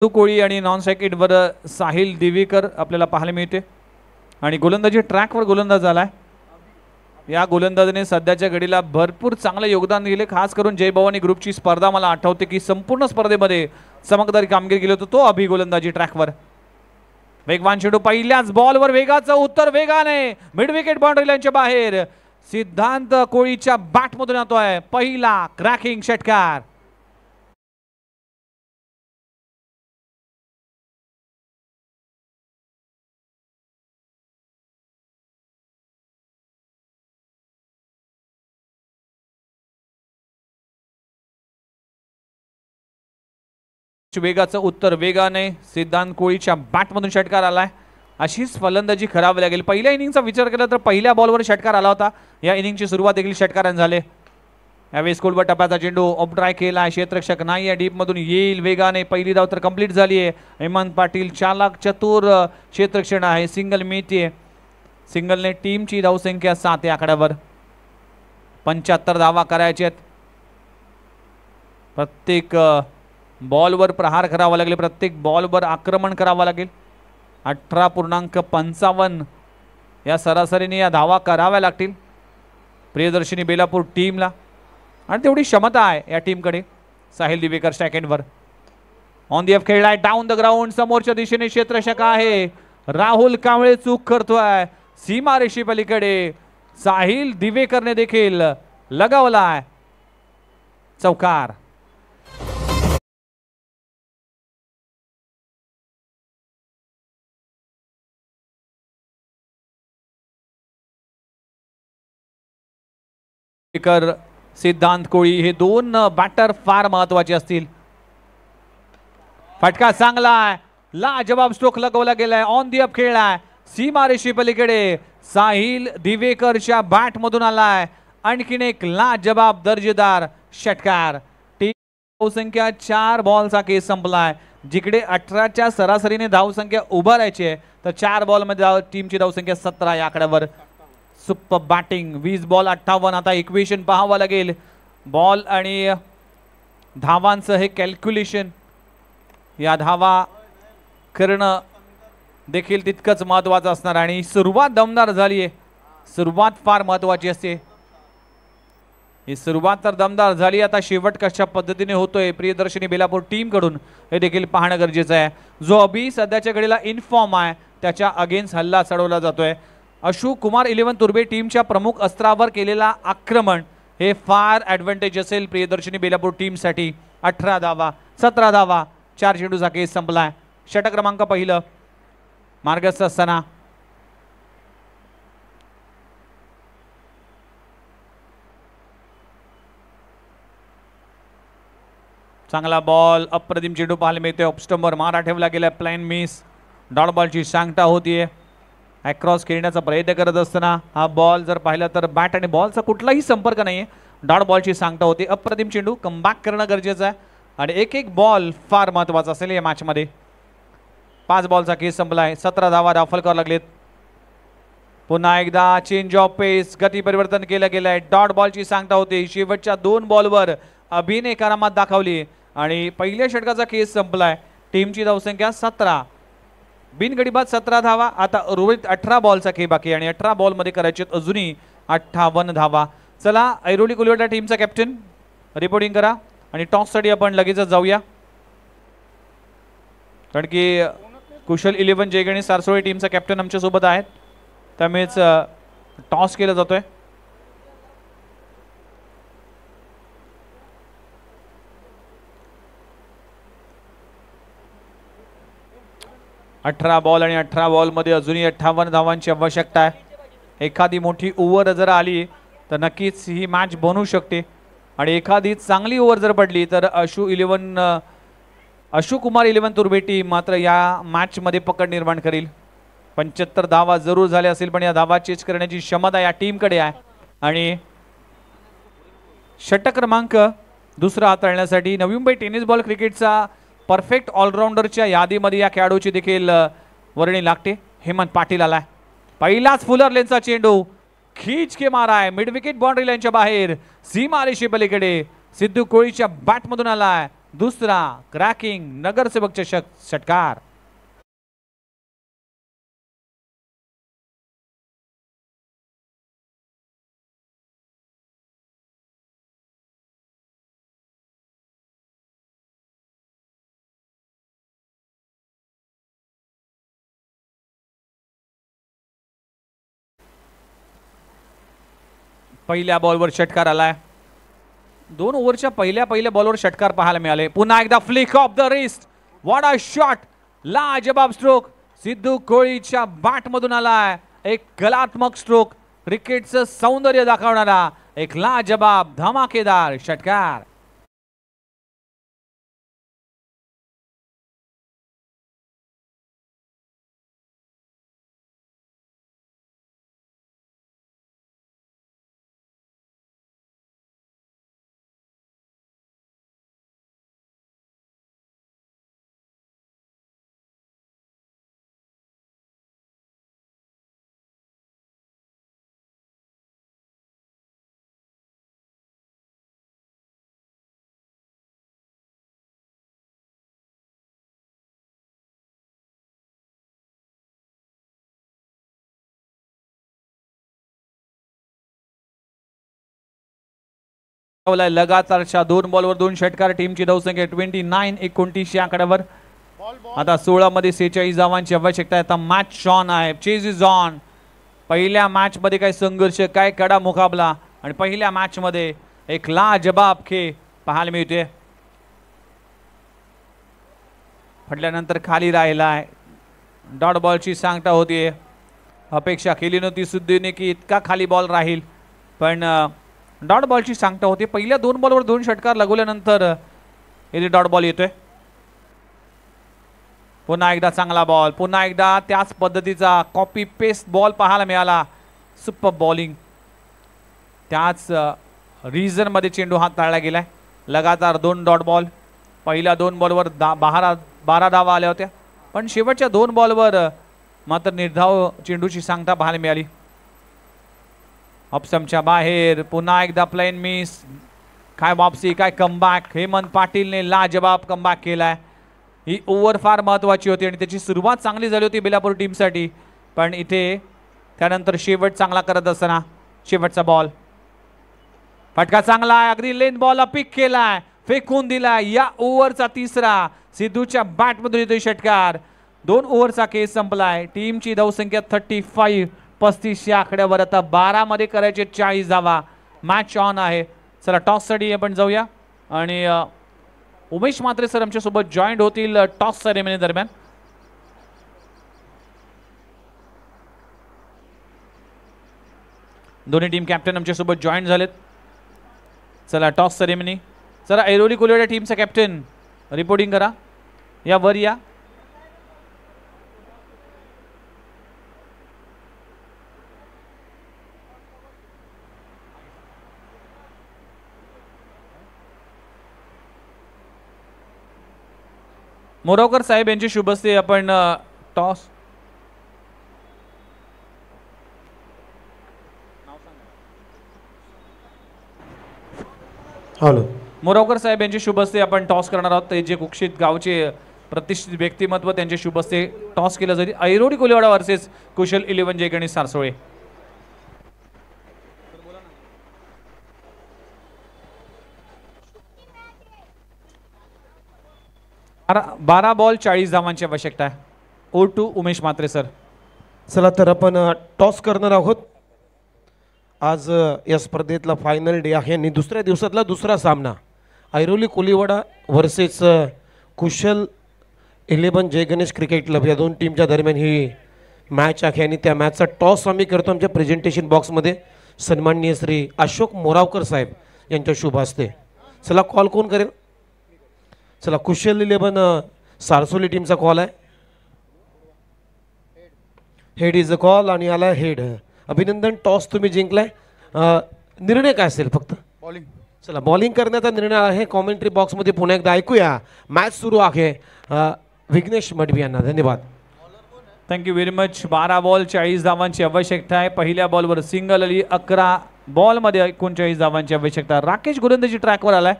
कोळी आणि non second var Sahil Diwekar आपल्याला पाहायला मिळते आणि गोलंदाजी ट्रॅकवर गोलंदाज झालाय। या गोलंदाजाने सध्याच्या घडीला भरपूर चांगले योगदान दिले, खास करून जय भवानी ग्रुपची स्पर्धा मला आठवते की संपूर्ण स्पर्धेमध्ये चमकदार कामगिरी केली होती। तो अभि गोलंदाजी ट्रॅकवर वेगवान चेंडू पहिल्याच बॉलवर वेगाचं उत्तर वेगाने मिड विकेट बाउंड्री लाईनच्या बाहेर सिद्धांत कोळीच्या बॅटमधून येतोय पहिला क्रॅकिंग षटकार। वेगाचं उत्तर वेगाने सिद्धांत कोळीच्या बॅटमधून षटकार आलाय। अशीच फलंदाजी करावी लागेल। पहिल्या इनिंगचा विचार केला तर पहिल्या बॉलवर षटकार आला होता। या इनिंगची सुरुवात देखील षटकाराने झाले। यावेळी स्कूलवर टप्प्याचा चेंडू ऑफ ड्राय केला, क्षेत्ररक्षक नाही आहे, डीप मधून येईल वेगाने। पहिली धाव तर कंप्लीट झाली आहे। हेमंत पाटील चालाक चतुर क्षेत्ररक्षण आहे, सिंगल मिळते। सिंगलने टीमची धावसंख्या 7 या आकड्यावर 75 धावा करायचे आहेत। प्रत्येक बॉलवर प्रहार करावा लागेल, प्रत्येक बॉलवर आक्रमण करावा लागेल। 18.55 या सरासरीने या धावा कराव्या लागतील प्रियदर्शनी बेलापूर टीमला आणि तेवढी क्षमता आहे या टीमकडे। साहिल दिवेकर सेकंडवर ऑन दी एफ खेळलाय, डाऊन द ग्राउंड समोरच्या दिशेने क्षेत्ररक्षक आहे राहुल कांबळे, चूक करतोय सीमारेषे पलीकडे। साहिल दिवेकरने देखील लगावलाय चौकार। सिद्धांत कोळी हे दोन बॅटर फार महत्वाचे असतील। फटका चांगला आहे, लाजवाब स्ट्रोक लगवला गेलाय, ऑन दी अप खेळलाय सीमारेषे पलीकडे। साहिल दिवेकरच्या बॅट मधून आलाय आणखीन एक लाजवाब दर्जेदार षटकार। टीम धावसंख्या 4 बॉलचा केस संपलाय। जिकडे 18च्या सरासरीने धावसंख्या उभारायची आहे तर 4 बॉलमध्ये टीमची धावसंख्या 17 या आकड्यावर। Super batting 20 ball 58। आता इक्वेशन पाहावं लागेल, बॉल आणि धावांचं हे कॅल्क्युलेशन, या धावा करणं देखील तितकंच महत्त्वाचं असणार आणि सुरुवात दमदार झाली आहे। सुरुवात फार महत्त्वाची असते, ही सुरुवात तर दमदार झाली, आता शेवट कशा पद्धतीने होतोय प्रियदर्शनी बेलापूर टीम कडून हे देखील पाहणं गरजेचं आहे। जो अभि सध्याच्या घडीला इनफॉर्म आहे त्याच्या अगेन्स्ट हल्ला चढवला जातोय। अशोक कुमार 11 तुर्बे टीमच्या प्रमुख अस्त्रावर केलेला आक्रमण हे फार ॲडव्हान्टेज असेल प्रियदर्शनी बेलापूर टीमसाठी। 18 धावा 17 धावा 4 चेंडूचा केस संपलाय। षटक क्रमांक पहिलं मार्गस्थ असताना चांगला बॉल, अप्रतिम चेंडू पाहायला मिळतोय। ऑफ स्टंपवर मारा ठेवला गेला, प्लॅन मिस, डॉट बॉलची सांगता होतीये। अक्रॉस खेळण्याचा प्रयत्न करत असताना हा बॉल जर पाहिला तर बॅट आणि बॉलचा कुठलाही संपर्क नाहीये, डॉट बॉलची सांगता होती। अप्रतिम चेंडू, कमबॅक करणं गरजेचं आहे आणि एक बॉल फार महत्त्वाचा असेल या मॅच मध्ये। 5 बॉलचा केस संपलाय, 17 धावा दाखल करावं लागलेत। पुन्हा एकदा चेंज ऑफ पेस, गती परिवर्तन केलं गेलंय, डॉट बॉलची सांगता होती। शेवटच्या 2 बॉलवर अभिने करामत दाखवली आणि पहिल्या षटकाचा केस संपलाय। टीमची धावसंख्या 17, बिनगडीबाद 17 धावा। आता उर्वरित 18 बॉलचा खेळ बाकी आणि 18 बॉल मध्ये करायचे अजूनही 58 धावा। चला ऐरोली कुलवडा टीमचा कॅप्टन रिपोर्टिंग करा आणि टॉस साठी आपण लगेचच जाऊया, कारण की कुशल 11 जयगणी सारसोळी टीमचा कॅप्टन आमच्या सोबत आहेत, त्यामुळेच टॉस केला जातोय। 18 बॉल आणि 18 बॉल मध्ये अजूनही 58 धावांची आवश्यकता आहे। एखादी मोठी ओव्हर जर आली तर नक्कीच ही मॅच बनू शकते आणि एखादी चांगली ओव्हर जर पडली तर अशोक कुमार 11 तुर्बे टीम मात्र या मॅच मध्ये पकड निर्माण करेल। 75 धावा जरूर झाल्या असेल पण या धावा चेज करण्याची क्षमता या टीमकडे आहे आणि षटक क्रमांक दुसरा हाताळण्यासाठी नवी मुंबई टेनिस बॉल क्रिकेटचा परफेक्ट ऑलराउंडरच्या यादीमध्ये या खेळाडूची देखील वर्णी लागते। हेमंत पाटील आलाय, पहिलाच फुलर लेनचा चेंडू खीच के मारा आहे मिड विकेट बाउंड्री लाईनच्या बाहेर सीमारेषे पलीकडे। सिद्धू कोळीच्या बॅटमधून आलाय दुसरा क्रॅकिंग नगरसेवक चषक षटकार. पहिल्या बॉलवर षटकार आलाय. 2 ओव्हरच्या पहिल्या बॉलवर षटकार पाहायला मिळाले. पुन्हा एकदा flick of the wrist. What a shot. लाजबाब स्ट्रोक सिद्धू कोळीच्या बॅट मधून आलाय. एक कलात्मक स्ट्रोक, क्रिकेटचं सौंदर्य दाखवणारा एक लाजबाब धमाकेदार षटकार. लगातारच्या 2 बॉलवर 2 षटकार. टीमची धावसंख्या 29-29 या आकड्यावर. आता 16 मध्ये 46 धावांची आवश्यकता आहे. आता मॅच ऑन आहे. Chase is on. पहिल्या मॅच मध्ये काय संघर्ष, काय कडा मुकाबला आणि पहिल्या मॅच मध्ये एक लाजबाब खेळ पाहायला मिळते. फटल्यानंतर खाली राहिलाय. डॉट बॉलची सांगता होती. अपेक्षा केली नव्हती सुद्धीने की इतका खाली बॉल राहील, पण डॉट बॉलची सांगता होती. पहिल्या 2 बॉलवर 2 षटकार लगवल्यानंतर इथे डॉट बॉल येतोय. पुन्हा एकदा चांगला बॉल. पुन्हा एकदा त्याच पद्धतीचा कॉपी पेस्ट बॉल पाहायला मिळाला. Super bowling. त्याच रिजन मध्ये चेंडू हाताळला गेलाय. लगातार 2 डॉट बॉल. पहिल्या 2 बॉलवर 12 धावा आल्या होत्या, पण शेवटच्या 2 बॉलवर मात्र निर्धाव चेंडूची सांगता पाहायला मिळाली. ऑप्शनच्या बाहेर. पुन्हा एकदा प्लेन मिस. काय वापसी, काय कमबॅक. हेमंत पाटीलने लाजबाब कमबॅक केलाय. ही ओव्हर फार महत्वाची होती आणि त्याची सुरुवात चांगली झाली होती बेलापूर टीमसाठी, पण इथे त्यानंतर शेवट चांगला करत असताना शेवटचा बॉल. फटका चांगला आहे. अगदी लेन बॉल पिक केलाय, फेकून दिलाय. या ओव्हरचा तिसरा सिद्धूच्या बॅटमधून येतोय षटकार. 2 ओव्हरचा केस संपलाय. टीमची धावसंख्या 35 या आकड्यावर. आता 12 मध्ये करायचे 40 धावा. मॅच ऑन आहे. चला टॉस साठी आपण जाऊया आणि उमेश म्हात्रे सर आमच्या सोबत जॉईंट होतील टॉस सेरेमनी दरम्यान. दोन्ही टीम कॅप्टन आमच्या सोबत जॉईंट झालेत. चला टॉस सेरेमनी. चला ऐरोली कोलिवाडा टीमचा कॅप्टन रिपोर्टिंग करा. या वर या. मोरावकर साहेब यांचे शुभ हस्ते आपण टॉस. हॅलो. मोरावकर साहेब यांचे शुभ हस्ते आपण टॉस करणार आहोत. ते जे कुक्षित गावचे प्रतिष्ठित व्यक्तिमत्व त्यांचे शुभ हस्ते टॉस केलं जाईल. ऐरोली कोलिवाडा वर्सेस कुशल 11 जय गणेश सारसोळे. 12 बॉल 40 धावांची आवश्यकता आहे. O2 Umesh Mhatre sir. चला तर आपण टॉस करणार आहोत. आज या स्पर्धेतला फायनल डे आहे आणि दुसऱ्या दिवसातला दुसरा सामना ऐरोली कोलिवाडा वर्सेस कुशल 11 जय गणेश क्रिकेट क्लब या 2 टीमच्या दरम्यान ही मॅच आहे आणि त्या मॅचचा टॉस आम्ही करतो आमच्या प्रेझेंटेशन बॉक्समध्ये सन्माननीय श्री अशोक मोरावकर साहेब यांच्या शुभ हस्ते. चला कॉल कोण करेल? चला कुशल 11 सारसोली टीमचा कॉल आहे. हेड इज अ कॉल आणि आला हेड. अभिनंदन, टॉस तुम्ही जिंकलाय. निर्णय काय असेल? फक्त बॉलिंग. चला बॉलिंग करण्याचा निर्णय आहे. कॉमेंट्री बॉक्समध्ये पुन्हा एकदा ऐकूया. मॅच सुरू आहे. विघ्नेश मडवी यांना धन्यवाद. Thank you very much. 12 बॉल 40 धावांची आवश्यकता आहे. पहिल्या बॉलवर सिंगल आली. 11 बॉलमध्ये 39 धावांची आवश्यकता. राकेश गोलंदाजी ट्रॅकवर आलाय.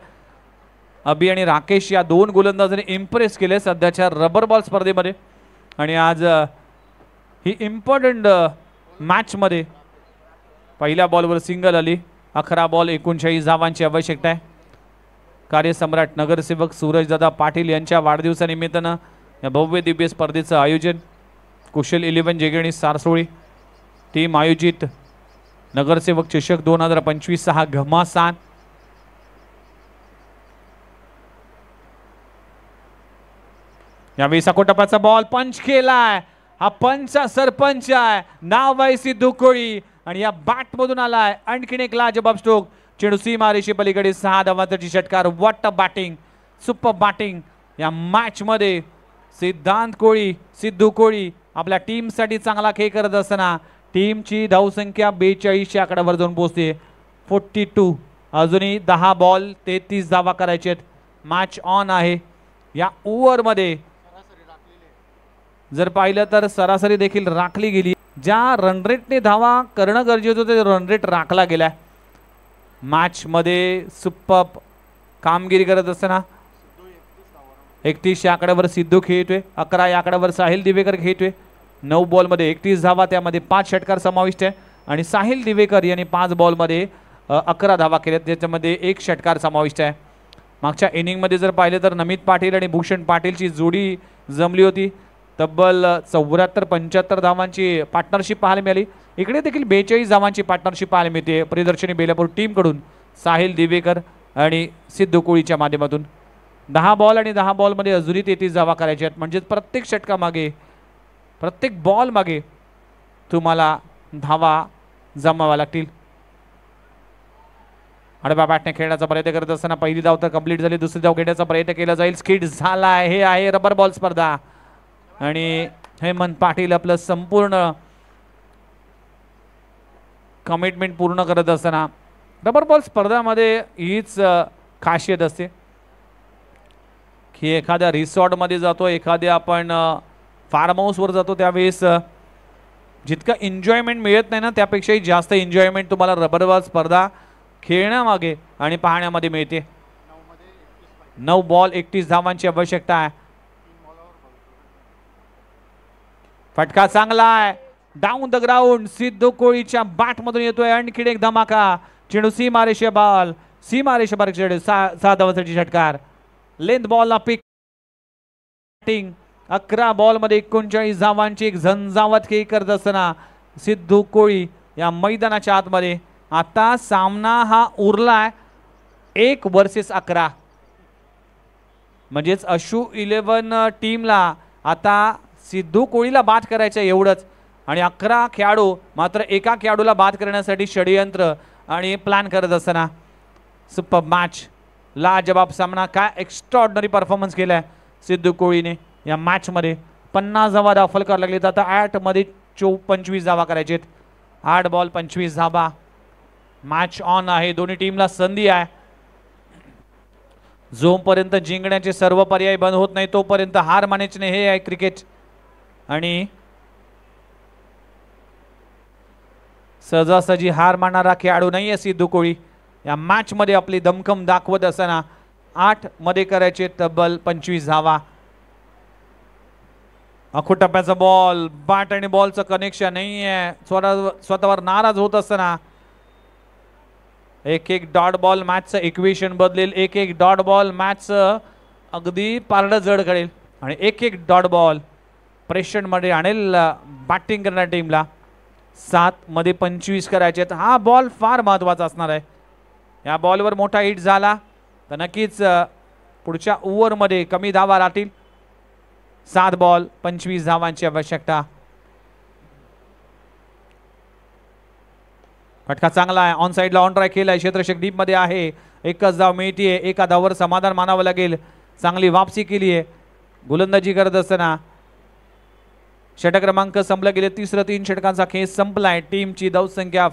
अभि आणि राकेश या दोन गोलंदाजांनी इम्प्रेस केले सध्याच्या रबर बॉल स्पर्धेमध्ये आणि आज ही इम्पॉर्टंट मॅच मध्ये पहिल्या बॉलवर सिंगल आली. 11 बॉल 39 धावांची आवश्यकता आहे. कार्यसम्राट नगरसेवक सूरजदादा पाटील यांच्या वाढदिवसानिमित्तानं या भव्य दिव्य स्पर्धेचं आयोजन कुशल 11 जेगेणी सारसोळी टीम आयोजित नगरसेवक चषक 2025 हा घमासान. यावेळी सकोटपाचा बॉल पंच केलाय. हा पंचचा सरपंच आहे, नाव आहे सिद्धू कोळी आणि या बॅट मधून आलाय आणखीन एक लाजबाब स्ट्रोक. चेंडू सीमारेषे पलीकडे 6 धावांचा षटकार. What a batting, super batting या मॅच मध्ये. सिद्धांत कोळी, सिद्धू कोळी आपल्या टीम साठी चांगला खेळ करत असताना टीमची धावसंख्या 42 आकड्यावर जाऊन पोहोचते. 42. अजूनही 10 बॉल 33 धावा करायचे आहेत. मॅच ऑन आहे. या ओव्हर मध्ये जर पाहिलं तर सरासरी देखील राखली गेली. ज्या रन रेटने धावा करणं गरजेचं होतं ते रन रेट राखला गेलाय. मॅच मध्ये सुपर कामगिरी करत असताना 31 आकड्यावर सिद्धू खेळतोय. 11 या आकड्यावर साहिल दिवेकर खेळतोय. 9 बॉल मध्ये 31 धावा, त्यामध्ये 5 षटकार समाविष्ट आहे आणि साहिल दिवेकर यांनी 5 बॉल मध्ये 11 धावा केल्यात, ज्याच्यामध्ये 1 षटकार समाविष्ट आहे. मागच्या इनिंग मध्ये जर पाहिलं तर नमित पाटील आणि भूषण पाटीलची जोडी जमली होती. तब्बल 74-75 धावांची पार्टनरशिप पाहायला मिळाली. इकडे देखील 42 धावांची पार्टनरशिप पाहायला मिळते प्रियदर्शनी बेलापूर टीम कडून साहिल दिवेकर आणि सिद्धू कोळीच्या माध्यमातून. 10 बॉल आणि 10 बॉल मध्ये अजूनही 33 धावा करायच्या आहेत. म्हणजे प्रत्येक षटका मागे, प्रत्येक बॉल मागे तुम्हाला धावा जमावा लागतील. आडव्या बॅटने खेळण्याचा प्रयत्न करत असताना पहिली धाव तर कंप्लीट झाली. दुसरी धाव घेण्याचा प्रयत्न केला जाईल. स्किट झाला. हे आहे रबर बॉल स्पर्धा आणि हेमंत पाटील आपलं संपूर्ण कमिटमेंट पूर्ण करत असताना रबर बॉल स्पर्धामध्ये हीच खासियत असते की एखाद्या रिसॉर्ट मध्ये जातो, एखाद्या आपण फार्म हाऊस वर जातो, त्यावेळेस जितका एन्जॉयमेंट मिळत नाही ना त्यापेक्षाही जास्त एन्जॉयमेंट तुम्हाला रबर बॉल स्पर्धा खेळण्यामागे आणि पाहण्यामध्ये मिळते. 9 बॉल 31 धावांची आवश्यकता आहे. फटका चांगला आहे. डाऊन द ग्राउंड सिद्धू कोळीच्या बॅट मधून येतोय आणखी एक धमाका. चेंडू सीमारेषे बॉल, सीमारेषे बारीक चेंडू 6 धावांसाठी षटकार. Length बॉलला picking. 11 बॉल मध्ये 39 धावांची एक झंझावत खेळ करत असताना सिद्धू कोळी या मैदानाच्या आतमध्ये. आता सामना हा उरलाय 1 वर्सेस 11. म्हणजेच अशू 11 टीमला आता सिद्धू कोळीला बाद करायचं एवढंच आणि 11 खेळाडू मात्र एका खेळाडूला बाद करण्यासाठी षडयंत्र आणि प्लॅन करत असताना सुपर मॅच, लाजबाब सामना. काय एक्स्ट्राऑर्डिनरी परफॉर्मन्स केलाय सिद्धू कोळीने या मॅच मध्ये. 50 धावा दाखल करायला लागली. आता 8 मध्ये 25 धावा करायचे. 8 बॉल 25 धावा. मॅच ऑन आहे. दोन्ही टीमला संधी आहे. जोपर्यंत जिंकण्याचे सर्व पर्याय बंद होत नाही तोपर्यंत हार मानायचे नाही. हे आहे क्रिकेट आणि सहजासहजी हार मानणारा खेळाडू नाहीये सिद्धू कोळी. या मॅच मध्ये आपली दमखम दाखवत असताना 8 मध्ये करायचे तब्बल 25 धावा. अखो टप्प्याचा बॉल, बॅट आणि बॉलचं कनेक्शन नाहीये. स्वतःवर नाराज होत असताना 1-1 डॉट बॉल मॅचचं इक्वेशन बदलेल. 1-1 डॉट बॉल मॅचचं अगदी पारडं जड करेल आणि 1-1 डॉट बॉल प्रेशर मध्ये आणेल बॅटिंग करणाऱ्या टीमला. 7 मध्ये 25 करायचे. हा बॉल फार महत्वाचा असणार आहे. या बॉलवर मोठा हिट झाला तर नक्कीच पुढच्या ओव्हर मध्ये कमी धावा राहतील. 7 बॉल 25 धावांची आवश्यकता. फटका चांगला आहे. ऑन साइडला ऑन ट्राय केलाय. क्षेत्ररक्षक डीप मध्ये आहे. एकच धाव मिळतीये. एका धावावर समाधान मानावं लागेल. चांगली वापसी केली आहे गोलंदाजी करत असताना. षटक क्रमांक संपला गेले. 3 षटकांचा खेळ संपलाय. टीमची धावसंख्या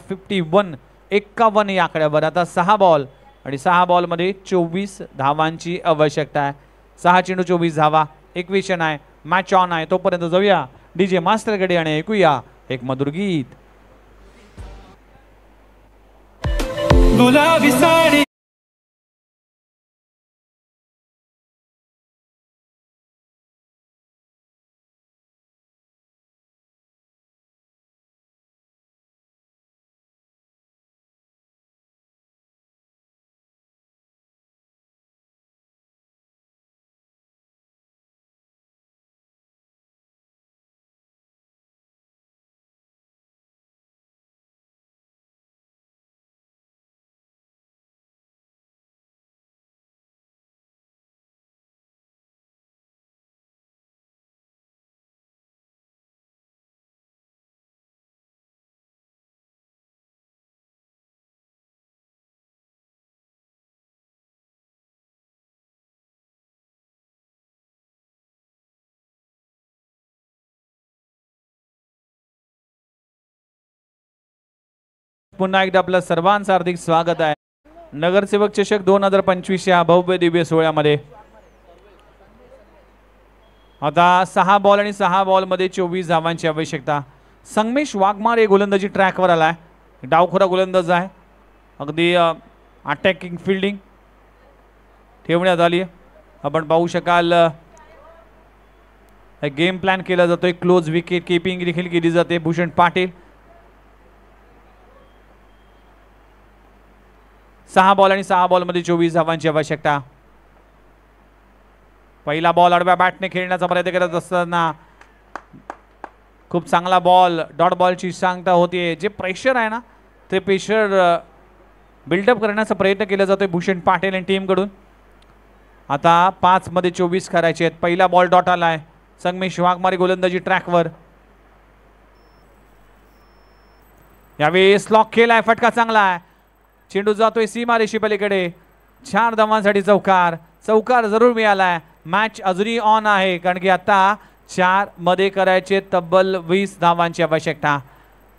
51 या आकड्यावर. आता 6 बॉल आणि 6 बॉल मध्ये 24 धावांची आवश्यकता आहे. 6 चेंडू 24 धावा. इक्वेशन आहे. मॅच ऑन आहे. तोपर्यंत जाऊया डीजे मास्टरकडे आणि ऐकूया एक मधुर गीत. गुलाबी साडी पुन्हा एकदा आपलं सर्वांचं हार्दिक स्वागत आहे नगरसेवक चषक 2025 या भव्य दिव्य सोहळ्यामध्ये। आता 6 बॉल आणि 6 बॉल मध्ये 24 धावांची आवश्यकता। संगमेश वाघमारे गोलंदाजी ट्रॅकवर आलाय, डावखुरा गोलंदाज आहे, अगदी अटॅकिंग फिल्डिंग ठेवण्यात आली। आपण पाहू शकाल गेम प्लॅन केला जातोय, क्लोज विकेट कीपिंग देखील केली जाते। भूषण पाटील 6 बॉल आणि 6 बॉल मध्ये 24 धावांची आवश्यकता। पहिला बॉल आडव्या बॅटने खेळण्याचा प्रयत्न करत असताना खूप चांगला बॉल, डॉट बॉलची सांगता होतीये। जे प्रेशर आहे ना ते प्रेशर बिल्डअप करण्याचा प्रयत्न केला जातोय भूषण पाटील आणि टीम कडून। आता 5 मध्ये 24 करायचे आहेत। पहिला बॉल डॉट आलाय, संगमेश वाघमारे गोलंदाजी ट्रॅकवर। यावेळी स्लॉक केलाय, फटका चांगला आहे, चेंडू जातोय सीमारेषे पलीकडे। 4 धावांसाठी चौकार, चौकार जरूर मिळालाय। मॅच अजूनही ऑन आहे कारण की आता 4 मध्ये करायचे तब्बल 20 धावांची आवश्यकता।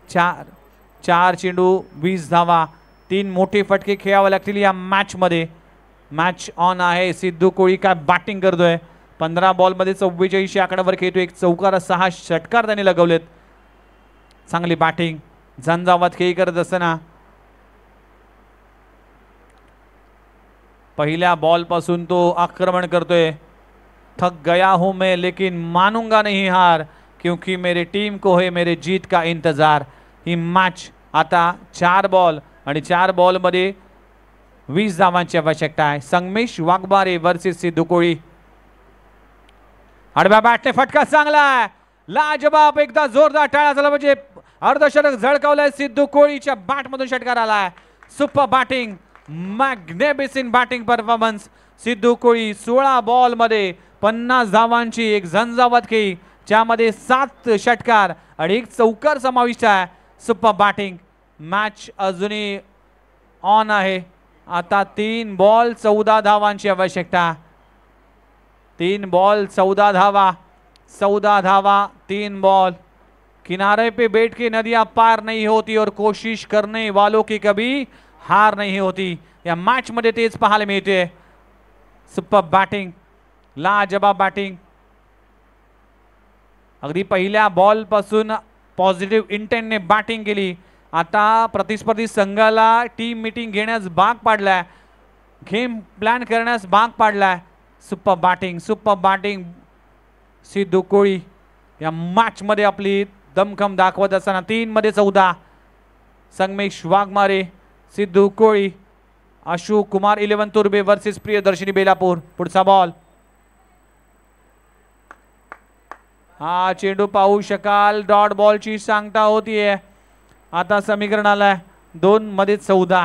4 चेंडू 20 धावा, 3 मोठे फटके खेळावे लागतील या मॅच मध्ये। मॅच ऑन आहे। सिद्धू कोळी काय बॅटिंग करतोय, 15 बॉल मध्ये 44 आकड्यावर खेळतोय, एक चौकार 6 षटकार त्याने लगवलेत। चांगली बॅटिंग, झंझावात खेळी करत असताना पहिल्या बॉल पासून तो आक्रमण करतोय। थक गया हूं मैं लेकिन मानूंगा नहीं हार, क्योंकि मेरी टीम को है मेरे जीत का इंतजार। ही मॅच आता 4 बॉल आणि 4 बॉल मध्ये 20 धावांची आवश्यकता आहे। संगमेश वाघमारे वर्सेस सिद्धू कोळी। आडव्या बॅटने फटका चांगला आहे, लाजबाब, एकदा जोरदार टाळ्या झाला म्हणजे अर्धशतक झळकावलंय। सिद्धू कोळीच्या बॅट मधून षटकार आलाय। Super batting, magnificent batting performance. Siddhu Koli 16 ball मध्ये 50 धावांची एक झंझावात खेळी, ज्यामध्ये 7 षटकार आणि एक चौकार समाविष्ट आहे। सुपर बॅटिंग, मॅच अजूनही ऑन आहे। आता 3 बॉल 14 धावांची आवश्यकता। 3 बॉल 14 धावा, 14 धावा 3 बॉल। किनारे पे बैठ के नदियां पार नहीं होती और कोशिश करने वालों की कभी हार नहीं होती। या मॅच मध्ये तेच पाहायला मिळते। सुपर बॅटिंग, लाजबाब बॅटिंग। अगदी पहिल्या बॉल पासून पॉझिटिव्ह इंटेंटने बॅटिंग केली। आता प्रतिस्पर्धी संघाला टीम मीटिंग घेण्यास भाग पाडलाय, गेम प्लॅन करण्यास भाग पाडलाय। Super batting, super batting. Siddhu Koli या मॅच मध्ये आपली दमखम दाखवत असताना 3 मध्ये 14। संगमेश वाघमारे, सिद्धू कोळी, अशोक कुमार 11 तुर्बे वर्सेस प्रियदर्शनी बेलापूर। पुढचा बॉल, हा चेंडू पाहू शकाल, डॉट बॉलची सांगता होतीये। आता समीकरण आलाय 2 मध्ये 14,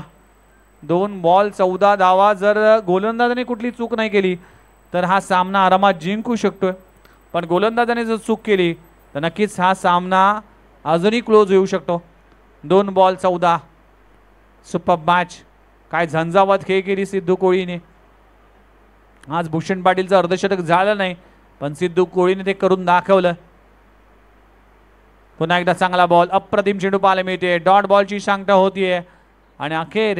2 बॉल 14 धावा। जर गोलंदाजाने कुठली चूक नाही केली तर हा सामना आरामात जिंकू शकतोय, पण गोलंदाजाने जर चूक केली तर नक्कीच हा सामना अजूनही क्लोज होऊ शकतो। 2 बॉल 14। सुपर मॅच, काय झंझावात खेळ केली सिद्धू कोळीने। आज भूषण पाटीलचं अर्धशतक झालं नाही, पण सिद्धू कोळीने ते करून दाखवलं। पुन्हा एकदा चांगला बॉल, अप्रतिम चेंडू पाहायला मिळते, डॉट बॉलची सांगता होतीये। आणि अखेर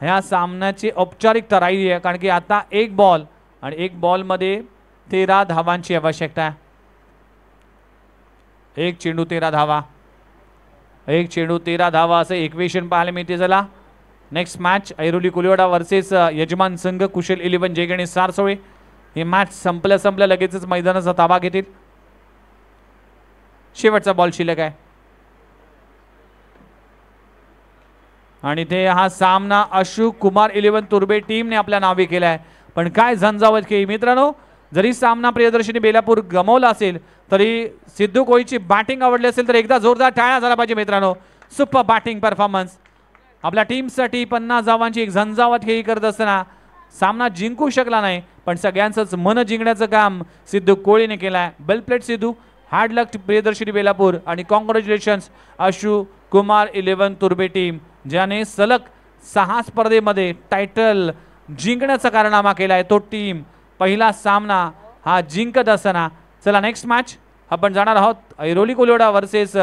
ह्या सामन्याची औपचारिकता राहिली आहे, कारण की आता 1 बॉल आणि 1 बॉल मध्ये 13 धावांची आवश्यकता आहे। 1 चेंडू 13 धावा, 1 चेंडू 13 धावा असं इक्वेशन पाहायला मिळते। चला next match Airoli Koliwada versus यजमान संघ कुशल 11 जय गणेश सारसोळे। ही मॅच संपल्या लगेचच मैदानाचा ताबा घेतील। शेवटचा बॉल शिल्लक आहे आणि ते हा सामना अशोक कुमार 11 तुर्बे टीमने आपल्या नावे केलाय। पण काय झंझावत खेळी मित्रांनो, जरी सामना प्रियदर्शनी बेलापूर गमावला असेल तरी सिद्धू कोळीची बॅटिंग आवडली असेल तर एकदा जोरदार टाळ्या झाला पाहिजे मित्रांनो। Super batting performance. आपल्या टीमसाठी 50 धावांची एक झंझावात खेळी करत असताना सामना जिंकू शकला नाही, पण सगळ्यांचंच मन जिंकण्याचं काम सिद्धू कोळीने केलाय। वेल प्लेड सिद्धू, हार्ड लक प्रियदर्शनी बेलापूर आणि कॉंग्रॅच्युलेशन्स अशोक कुमार 11 तुर्बे टीम, ज्याने सलग 6 स्पर्धेमध्ये टायटल जिंकण्याचा कारनामा केलाय। तो टीम पहिला सामना हा जिंकत असताना। चला नेक्स्ट मॅच आपण जाणार आहोत ऐरोली कोलिवाडा वर्सेस